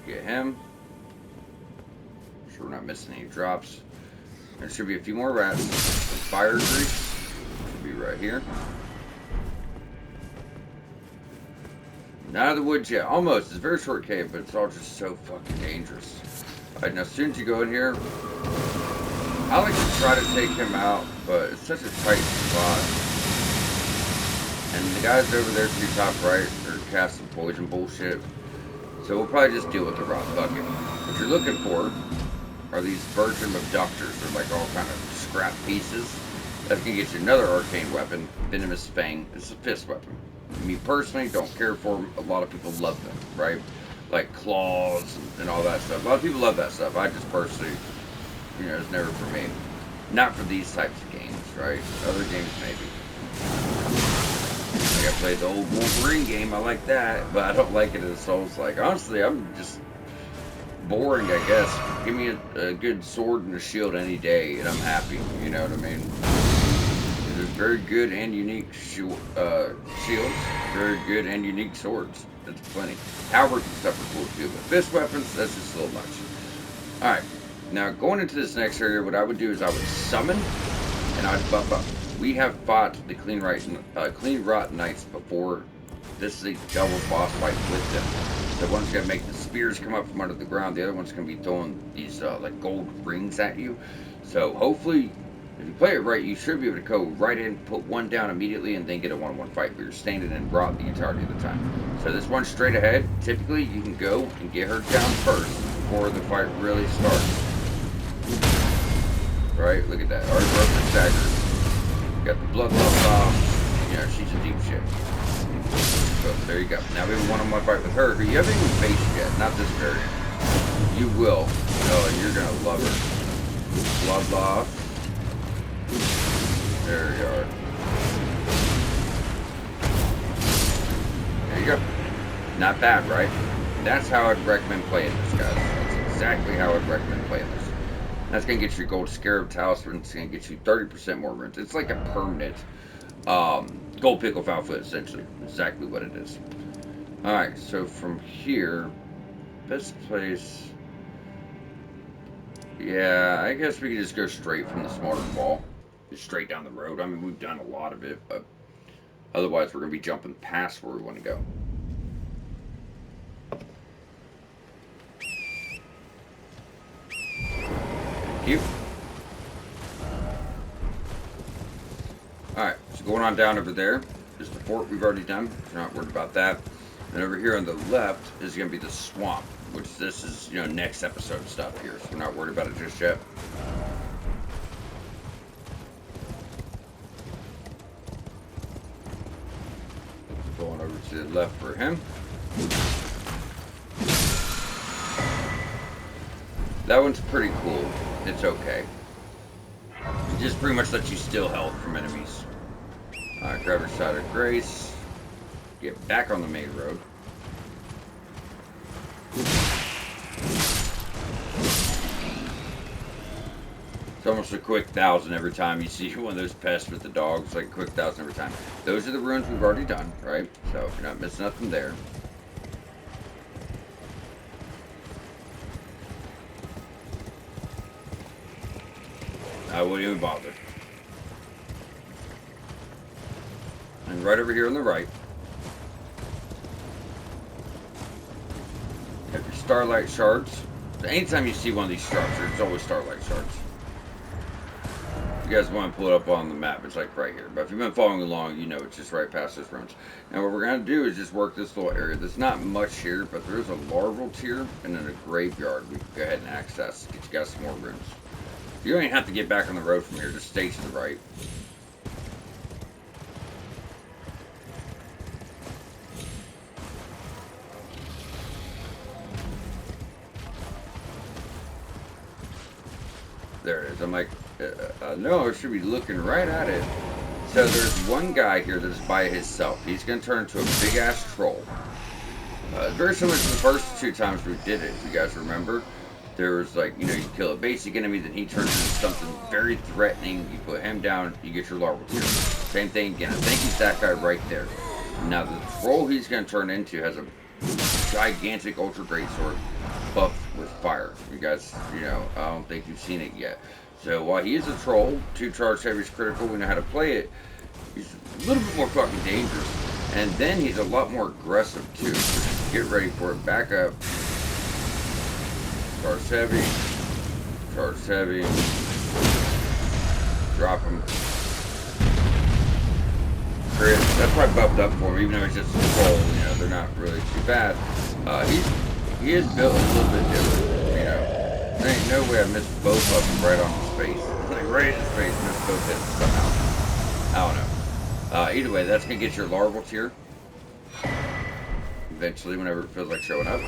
get him. We're not missing any drops. There should be a few more rats. Some fire grease should be right here. Not out of the woods yet. Almost. It's a very short cave, but it's all just so fucking dangerous. Alright, now as soon as you go in here, I like to try to take him out, but it's such a tight spot. And the guys over there to the top right are casting poison bullshit. So we'll probably just deal with the rot bucket. What you're looking for are these virgin abductors. They're like all kind of scrap pieces. That's gonna get you another arcane weapon, Venomous Fang. It's a fist weapon. Me personally don't care for them. A lot of people love them, right? Like claws and all that stuff. A lot of people love that stuff. I just personally, you know, it's never for me. Not for these types of games, right? Other games maybe. Like I played the old Wolverine game, I like that, but I don't like it as Souls-like. Honestly, I'm just boring, I guess. Give me a good sword and a shield any day, and I'm happy. You know what I mean? There's very good and unique shields. Very good and unique swords. That's plenty. Halberds and stuff are cool too, but fist weapons, that's just a little much. Alright, now going into this next area, what I would do is I would summon and I'd buff up. We have fought the Cleanrot Knights before. This is a double boss fight with them. The one's going to make the spears come up from under the ground. The other one's going to be throwing these like gold rings at you. So hopefully, if you play it right, you should be able to go right in, put one down immediately, and then get a one-on-one fight. But you're standing in rot the entirety of the time. So this one straight ahead, typically you can go and get her down first before the fight really starts. Right? Look at that. Already broke the stagger. Got the bloodlust off. You know, she's in deep shit. So there you go. Now we have a one-on-one fight with her, who you haven't even faced yet. Not this variant. You will. Oh, and you're gonna love her. Bloodlust. There you are. There you go. Not bad, right? That's how I'd recommend playing this, guys. That's exactly how I'd recommend playing this. That's going to get you gold scarab talisman. It's going to get you 30% more runes. It's like a permanent gold pickle outfit, essentially. Exactly what it is. Alright, so from here, this place... Yeah, I guess we can just go straight from the smarter wall. Just straight down the road. I mean, we've done a lot of it, but otherwise we're going to be jumping past where we want to go. Thank you. Alright, so going on down over there is the fort we've already done. We're not worried about that. And over here on the left is going to be the swamp, which this is, you know, next episode stuff here. So we're not worried about it just yet. Going over to the left for him. That one's pretty cool. It's okay. It just pretty much lets you steal health from enemies. Alright, grab your Side of Grace. Get back on the main road. It's almost a quick 1,000 every time you see one of those pests with the dogs. Like a quick 1,000 every time. Those are the runes we've already done, right? So you're not missing nothing there. I wouldn't even bother. And right over here on the right, you have your starlight shards. Anytime you see one of these structures, it's always starlight shards. If you guys want to pull it up on the map, it's like right here. But if you've been following along, you know it's just right past those runes. Now what we're going to do is just work this little area. There's not much here, but there is a larval tier and then a graveyard we can go ahead and access. Get you guys some more runes. You don't even have to get back on the road from here. Just stay to the right. There it is. I'm like, no, I should be looking right at it. So there's one guy here that's by himself. He's going to turn into a big-ass troll. Very similar to the first 2 times we did it, if you guys remember. There was like, you know, you kill a basic enemy, then he turns into something very threatening. You put him down, you get your larval tier. Same thing again. I think he's that guy right there. Now the troll he's going to turn into has a gigantic ultra great sword buffed with fire. You guys, you know, I don't think you've seen it yet. So while he is a troll, 2 charge heavy is critical. We know how to play it. He's a little bit more fucking dangerous. And then he's a lot more aggressive too. So get ready for it. Back up. Charge heavy, drop him. Crit. That's probably buffed up for him, even though he's just a troll. You know, they're not really too bad. He is built a little bit different. You know, there ain't no way I missed both of them right on his face. Like right in his face, missed both hits somehow. I don't know. Either way, that's gonna get your larval tier. Eventually, whenever it feels like showing up.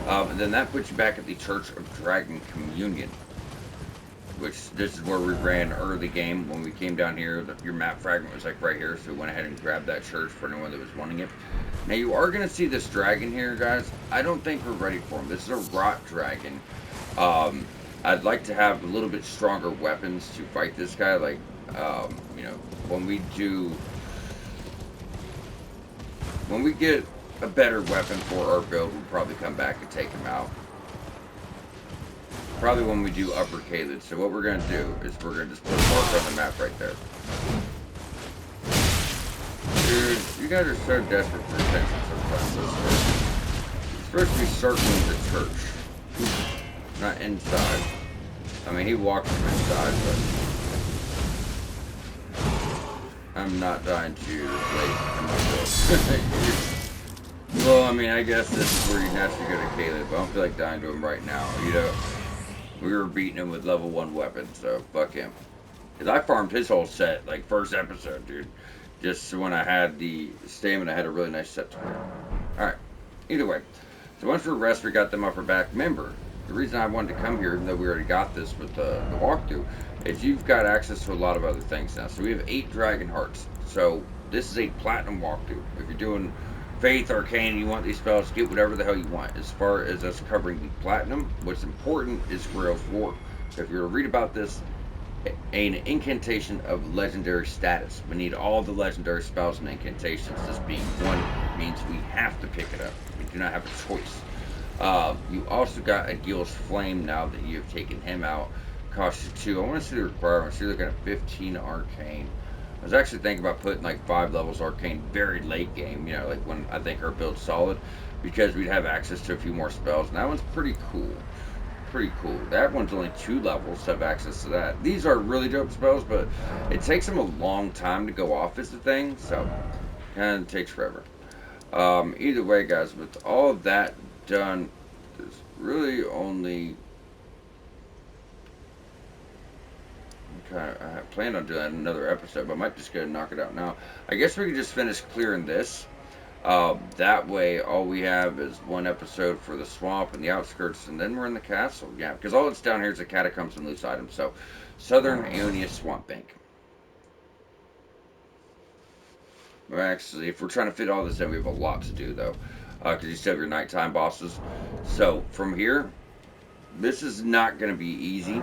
And then that puts you back at the Church of Dragon Communion, which this is where we ran early game when we came down here. Your map fragment was like right here, so we went ahead and grabbed that church for anyone that was wanting it. Now you are going to see this dragon here, guys. I don't think we're ready for him. This is a rot dragon. I'd like to have a little bit stronger weapons to fight this guy. Like You know, when we get a better weapon for our build, we'll probably come back and take him out. Probably when we do Upper Caelid. So what we're going to do is we're going to just put a mark on the map right there. Dude, you guys are so desperate for attention sometimes. It's supposed to be circling the church, not inside. I mean, he walks from inside, but I'm not dying to late in my build. Well, I mean, I guess this is where you naturally go to Caelid, but I don't feel like dying to him right now. You know, we were beating him with level 1 weapon, so fuck him. Because I farmed his whole set, like, first episode, dude. Just when I had the stamina, I had a really nice set to wear. Alright, either way. So once we're rest, we got them up our back. Remember, the reason I wanted to come here, even though we already got this with the walkthrough, is you've got access to a lot of other things now. So we have 8 Dragon Hearts. So this is a Platinum walkthrough. If you're doing Faith, Arcane, you want these spells, get whatever the hell you want. As far as us covering the Platinum, what's important is Grail's War. So if you're to read about this, an incantation of legendary status. We need all the legendary spells and incantations. This being one means we have to pick it up. We do not have a choice. You also got a Gael's Flame now that you have taken him out. Costs you 2. I want to see the requirements. You're looking at 15 Arcane. I was actually thinking about putting like 5 levels Arcane very late game, you know, like when I think our build's solid, because we'd have access to a few more spells, and that one's pretty cool. Pretty cool. That one's only 2 levels to have access to that. These are really dope spells, but it takes them a long time to go off is the thing, so kind of takes forever. Either way, guys, with all of that done, there's really only... I planned on doing that in another episode, but I might just go and knock it out now. I guess we could just finish clearing this. That way, all we have is 1 episode for the swamp and the outskirts, and then we're in the castle. Yeah, because all that's down here is the catacombs and loose items. So, Southern Aeonia Swamp Bank. Well, actually, if we're trying to fit all this in, we have a lot to do, though. Because you still have your nighttime bosses. So, from here, this is not going to be easy.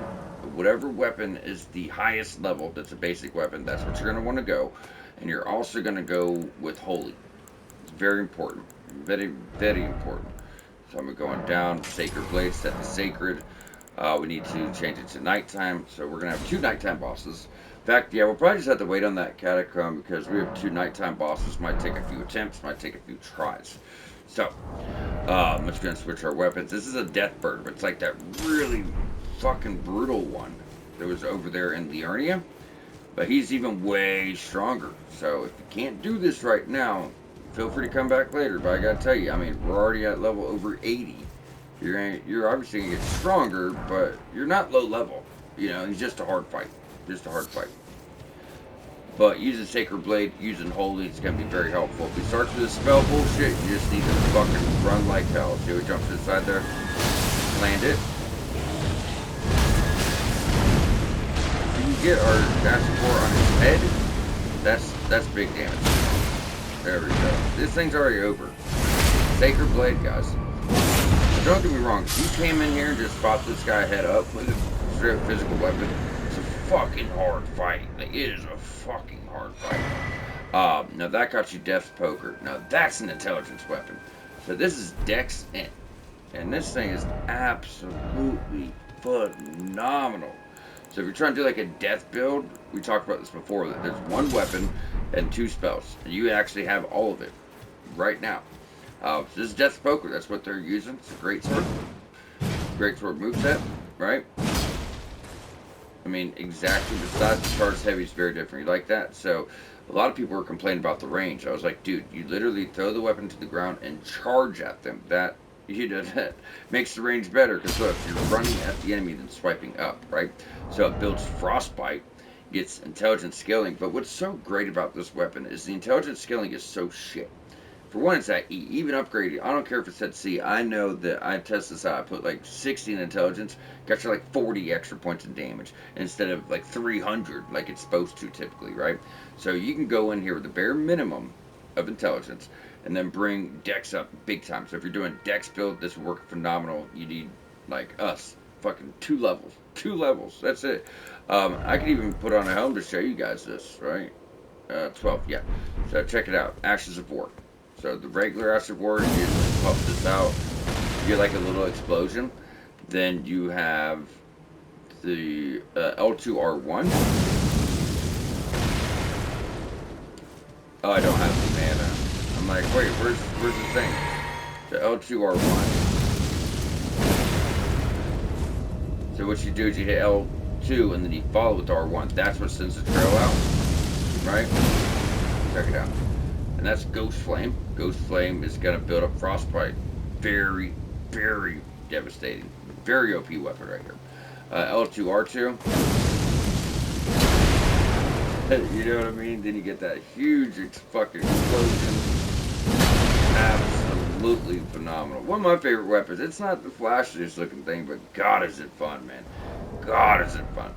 Whatever weapon is the highest level, that's a basic weapon, that's what you're going to want to go. And you're also going to go with Holy. It's very important. Very, very important. So I'm going down, Sacred Blade, set to Sacred. We need to change it to nighttime, so we're going to have 2 nighttime bosses. In fact, yeah, we'll probably just have to wait on that catacomb because we have 2 nighttime bosses. Might take a few attempts, might take a few tries. So, I'm just going to switch our weapons. This is a Death Bird, but it's like that really fucking brutal one that was over there in Liurnia. But he's even way stronger. So, if you can't do this right now, feel free to come back later. But I got to tell you, I mean, we're already at level over 80. You're obviously going to get stronger, but you're not low level. You know, he's just a hard fight. Just a hard fight. But using Sacred Blade, using Holy, it's going to be very helpful. If we start with this spell bullshit, you just need to fucking run like hell. See, we jump to the side there, land it. If you can get our dash support on his head, that's big damage. There we go. This thing's already over. Sacred Blade, guys. Don't get me wrong, if you came in here and just fought this guy head up with a straight physical weapon, it's a fucking hard fight. Like, it is a fucking hard fight. Now that got you Death's Poker. Now that's an intelligence weapon. So this is Dex Int. And this thing is absolutely phenomenal. So if you're trying to do like a death build, we talked about this before, that there's 1 weapon and 2 spells. And you actually have all of it right now. So this is Death's Poker. That's what they're using. It's a great sword. Great sword moveset, right? I mean, exactly. Besides, the charge heavy is very different. You like that? So, a lot of people were complaining about the range. I was like, dude, you literally throw the weapon to the ground and charge at them. That, you know, that makes the range better. Because look, you're running at the enemy then swiping up, right? So it builds Frostbite, gets intelligence scaling. But what's so great about this weapon is the intelligence scaling is so shit. For one, it's at E. Even upgrading, I don't care if it's at C. I know that I test this out. I put like 60 in intelligence, got you like 40 extra points in damage instead of like 300 like it's supposed to typically, right? So you can go in here with the bare minimum of intelligence and then bring Dex up big time. So if you're doing Dex build, this will work phenomenal. You need like us fucking 2 levels. 2 levels. That's it. I could even put on a helm to show you guys this, right? 12, yeah. So check it out. Ashes of War. So the regular Ashes of War, you pump this out, you get like a little explosion. Then you have the L2R1. Oh, I don't have the mana. I'm like, wait, where's the thing? The L2R1. So what you do is you hit L2 and then you follow with R1. That's what sends the trail out, right? Check it out. And that's Ghost Flame. Ghost Flame is going to build up Frostbite. Very, very devastating. Very OP weapon right here. L2R2. You know what I mean? Then you get that huge fucking explosion. Absolutely phenomenal. One of my favorite weapons. It's not the flashiest looking thing, but God is it fun, man. God is it fun.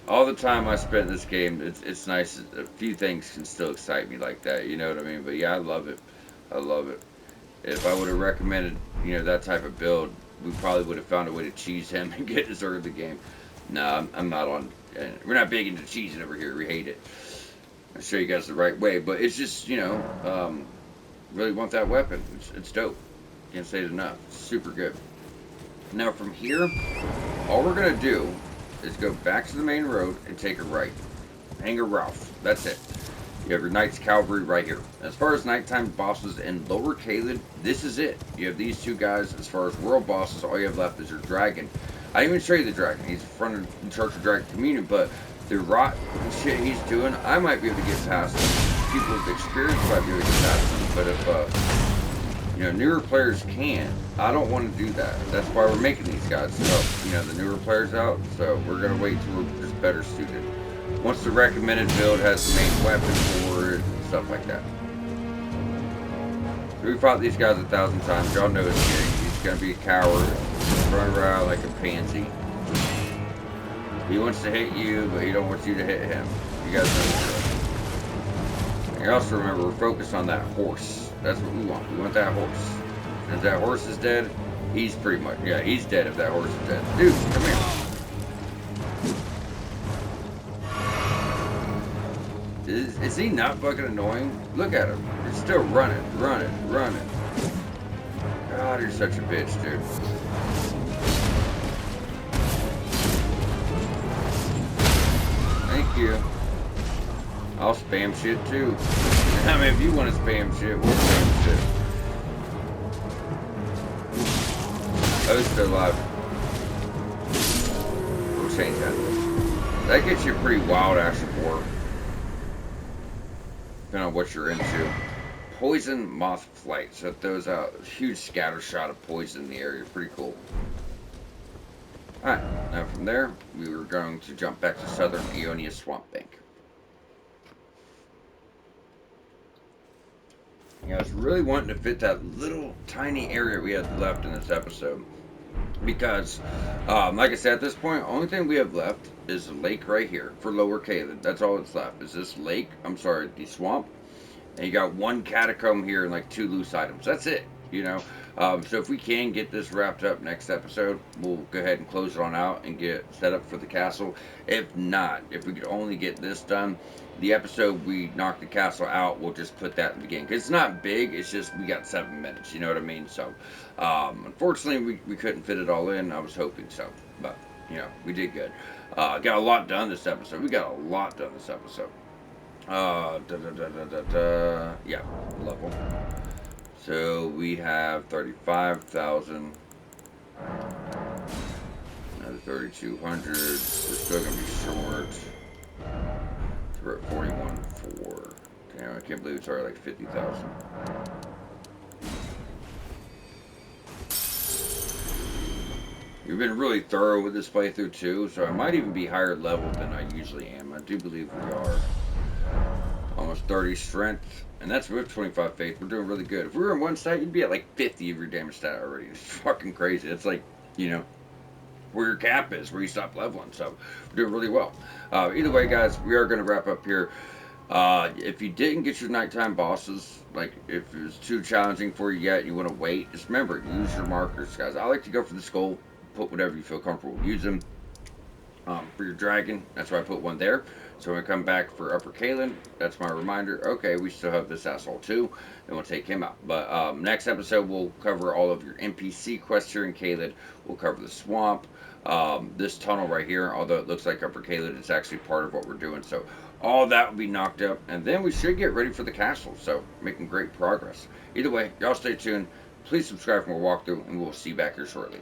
All the time I spent in this game, it's nice. A few things can still excite me like that. You know what I mean? But yeah, I love it. I love it. If I would have recommended, that type of build, we probably would have found a way to cheese him and get this early in the game. No, I'm not on. We're not big into cheesing over here. We hate it. I'll show you guys the right way, but it's just really want that weapon. It's dope. Can't say it enough. It's super good. Now from here, all we're gonna do is go back to the main road and take a right. Hangar Ralph. That's it. You have your Knight's Cavalry right here. As far as nighttime bosses in Lower Caelid, this is it. You have these two guys. As far as world bosses, all you have left is your dragon. I didn't even show you the dragon. He's in charge of Dragon Communion, but the rot and shit he's doing, I might be able to get past him. People with experience might be able to get past him, but if newer players can, I don't want to do that. That's why we're making these guys to help the newer players out. So we're gonna wait till we're just better suited. Once the recommended build has the main weapon for it, stuff like that. So we fought these guys 1,000 times. Y'all know his game. He's gonna be a coward, run around like a pansy. He wants to hit you, but he don't want you to hit him. You guys know the drill. And you also remember, we're focused on that horse. That's what we want. We want that horse. If that horse is dead, he's pretty much, he's dead if that horse is dead. Dude, come here. Is he not fucking annoying? Look at him. He's still running. God, you're such a bitch, dude. Thank you. I'll spam shit too. I mean, if you want to spam shit, we'll spam shit. Oh, it's still alive. We'll change that. That gets you a pretty wild Ash of War. Depending on what you're into. Poison Moth Flight. So it throws out a huge scatter shot of poison in the area. Pretty cool. Alright, now from there, we were going to jump back to Southern Aeonia Swamp Bank. I was really wanting to fit that little tiny area we had left in this episode. Because, like I said, at this point, only thing we have left is the lake right here for Lower Caelid. That's all that's left. Is this lake, the swamp. And you got one catacomb here and like 2 loose items. That's it, So if we can get this wrapped up next episode, we'll go ahead and close it on out and get set up for the castle. If not, if we could only get this done, the episode we knock the castle out, we'll just put that in the game. Because it's not big, it's just we got 7 minutes, you know what I mean? So, unfortunately, we couldn't fit it all in. I was hoping so. But, we did good. Got a lot done this episode. We got a lot done this episode. Yeah, level. So we have 35,000. Another 3,200. We're still gonna be short. So we're at 41.4. Damn, I can't believe it's already like 50,000. We've been really thorough with this playthrough too, so I might even be higher level than I usually am. I do believe we are. Almost 30 strength, and that's with 25 faith. We're doing really good. If we were in one stat, you'd be at like 50 of your damage stat already. It's fucking crazy. It's like, where your cap is, where you stop leveling. So we're doing really well. Either way, guys, we are going to wrap up here. If you didn't get your nighttime bosses, like if it was too challenging for you yet, you want to wait, just remember, use your markers, guys. I like to go for the skull put whatever you feel comfortable using. For your dragon, that's why I put one there. So when we come back for Upper Caelid, that's my reminder. Okay, we still have this asshole too. Then we'll take him out. But next episode, we'll cover all of your NPC quests here in Caelid. We'll cover the swamp. This tunnel right here, although it looks like Upper Caelid, it's actually part of what we're doing. So all that will be knocked up. And then we should get ready for the castle. So making great progress. Either way, y'all stay tuned. Please subscribe for more walkthrough, and we'll see you back here shortly.